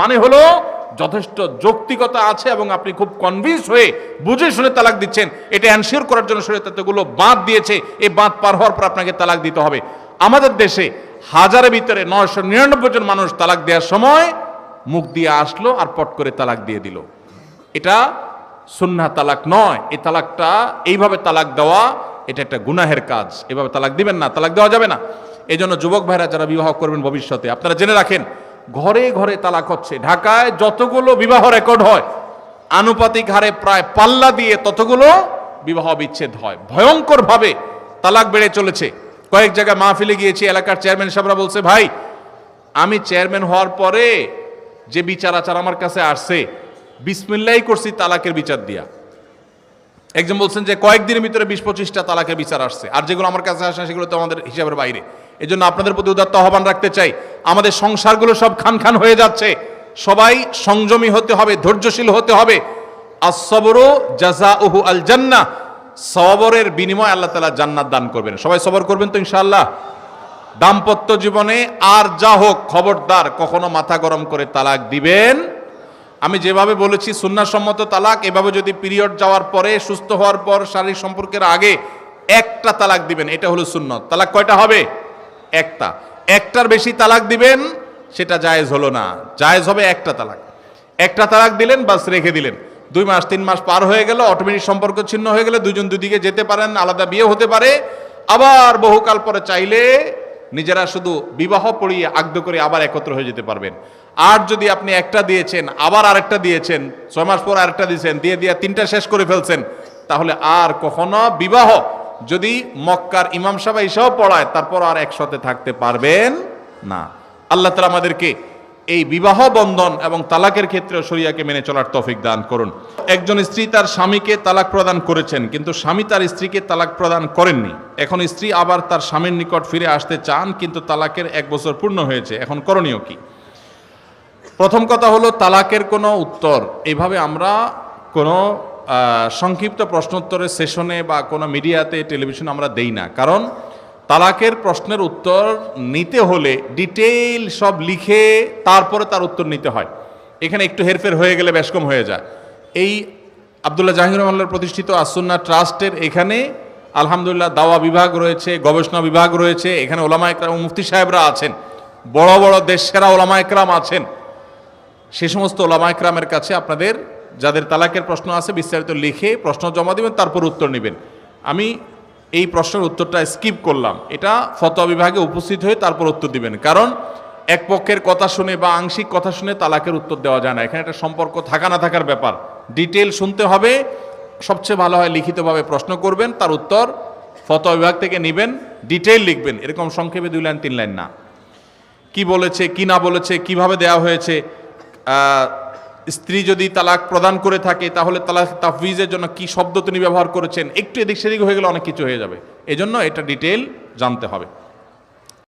মানে হলো যথেষ্ট যৌক্তিকতা আছে এবং আপনি খুব কনভিন্স হয়ে বুঝে শুনে তালাক দিচ্ছেন, এটা এনশিওর করার জন্য শরীয়ত এতগুলো বাঁধ দিয়েছে। এই বাঁধ পার হওয়ার পর আপনাকে তালাক দিতে হবে। আমাদের দেশে হাজারের ভিতরে 999 জন মানুষ তালাক দেওয়ার সময় মুখ দিয়ে আসলো আর পট করে তালাক দিয়ে দিল। এটা সুন্নাহ তালাক নয়। এই তালাকটা এইভাবে তালাক দেওয়া এটা একটা গুনাহের কাজ। এভাবে তালাক দিবেন না, তালাক দেওয়া যাবে না। এই জন্য যুবক ভাইরা যারা বিবাহ করবেন ভবিষ্যতে, আপনারা জেনে রাখেন ঘরে ঘরে তালাক হচ্ছে। ঢাকায় যতগুলো বিবাহ রেকর্ড হয় আনুপাতিক হারে প্রায় পাল্লা দিয়ে ততগুলো বিবাহ বিচ্ছেদ হয়। ভয়ঙ্কর ভাবে তালাক বেড়ে চলেছে। কয়েক জায়গায় মাহফিলে গিয়েছি, এলাকার চেয়ারম্যান সাহেবরা বলছে, ভাই আমি চেয়ারম্যান হওয়ার পরে যে বিচার আচার আমার কাছে আসছে বিসমিল্লাহি করছি তালাকের বিচার দিয়া। একজন বলছেন যে কয়েকদিনের ভিতরে 20-25টা তালাকের বিচার আসছে, আর যেগুলো আমার কাছে আসে সেগুলো তো আমাদের হিসাবের বাইরে। এই জন্য আপনাদের প্রতি উদাত্ত আহ্বান রাখতে চাই, আমাদের সংসারগুলো সব খান খান হয়ে যাচ্ছে। সবাই সংযমী হতে হবে, ধৈর্যশীল হতে হবে। as-sabru জাযাউহু আল জান্নাহ, সবরের বিনিময়ে আল্লাহ তাআলা জান্নাত দান করবেন। সবাই সবর করবেন তো ইনশাআল্লাহ। দাম্পত্য জীবনে আর যা হোক খবরদার কখনো মাথা গরম করে তালাক দিবেন। আমি যেভাবে বলেছি সুন্নাহসম্মত তালাক, এভাবে যদি পিরিয়ড যাওয়ার পরে, সুস্থ হওয়ার পর, শারীরিক সম্পর্কের আগে একটা তালাক দিবেন, এটা হলো সুন্নত। তালাক কয়টা হবে? একটা। একটার বেশি তালাক দিবেন সেটা জায়েজ হলো না। জায়েজ হবে একটা তালাক। একটা তালাক দিলেন, বাস রেখে দিলেন। 2 মাস 3 মাস পার হয়ে গেল, অটোমেটিক সম্পর্ক ছিন্ন হয়ে গেলে দুজন দুদিকে যেতে পারেন, আলাদা বিয়ে হতে পারে। আবার বহুকাল পরে চাইলে নিজেরা শুধু বিবাহ পড়িয়ে আগদ করে আবার একত্র হয়ে যেতে পারবেন। আর যদি আপনি একটা দিয়েছেন, আবার আরেকটা দিয়েছেন, 6 মাস পর আরেকটা দিয়েছেন, দিয়ে 3টা শেষ করে ফেলছেন, তাহলে আর কখনো বিবাহ যদি মক্কার ইমাম সাহেব এসেও পড়ায় তারপর আর একসাথে থাকতে পারবেন না। আল্লাহ তাআলা আমাদেরকে এই বিবাহ বন্ধন এবং তালাকের ক্ষেত্রে শরিয়াকে মেনে চলার তৌফিক দান করুন। একজন স্ত্রী তার স্বামীকে তালাক প্রদান করেছেন, কিন্তু স্বামী তার স্ত্রীকে তালাক প্রদান করেননি। এখন স্ত্রী আবার তার স্বামীর নিকট ফিরে আসতে চান, কিন্তু তালাকের 1 বছর পূর্ণ হয়েছে। এখন করণীয় কি? প্রথম কথা হলো, তালাকের কোনো উত্তর এইভাবে আমরা কোনো সংক্ষিপ্ত প্রশ্নোত্তরের সেশনে বা কোনো মিডিয়াতে, টেলিভিশনে আমরা দেই না। কারণ তালাকের প্রশ্নের উত্তর নিতে হলে ডিটেইল সব লিখে তারপরে তার উত্তর নিতে হয়। এখানে একটু হেরফের হয়ে গেলে বেশ কম হয়ে যায়। এই আব্দুল্লাহ জাহাঙ্গীর রহমানুল্লাহর প্রতিষ্ঠিত আসুন্নাহ ট্রাস্টের এখানে আলহামদুলিল্লাহ দাওয়া বিভাগ রয়েছে, গবেষণা বিভাগ রয়েছে। এখানে ওলামা একরাম, মুফতি সাহেবরা আছেন, বড় বড় দেশসেরা ওলামা একরাম আছেন। সে সমস্ত ওলামা একরামের কাছে আপনাদের যাদের তালাকের প্রশ্ন আছে বিস্তারিত লিখে প্রশ্ন জমা দিবেন, তারপর উত্তর নেবেন। আমি এই প্রশ্নের উত্তরটা স্কিপ করলাম, এটা ফতোয়া বিভাগে উপস্থিত হয়ে তারপর উত্তর দিবেন। কারণ এক পক্ষের কথা শুনে বা আংশিক কথা শুনে তালাকের উত্তর দেওয়া যায় না। এখানে একটা সম্পর্ক থাকা না থাকার ব্যাপার, ডিটেল শুনতে হবে। সবচেয়ে ভালো হয় লিখিতভাবে প্রশ্ন করবেন, তার উত্তর ফতোয়া বিভাগ থেকে নেবেন, ডিটেল লিখবেন। এরকম সংক্ষেপে 2 লাইন 3 লাইন না। কি বলেছে, কি না বলেছে, কিভাবে দেওয়া হয়েছে। স্ত্রী যদি তালাক প্রদান করে থাকে তাহলে তালাক তাফউইজের জন্য কি শব্দ তিনি ব্যবহার করেছেন, একটু এদিক সেদিক হয়ে গেলে অনেক কিছু হয়ে যাবে। এজন্য এটা ডিটেল জানতে হবে।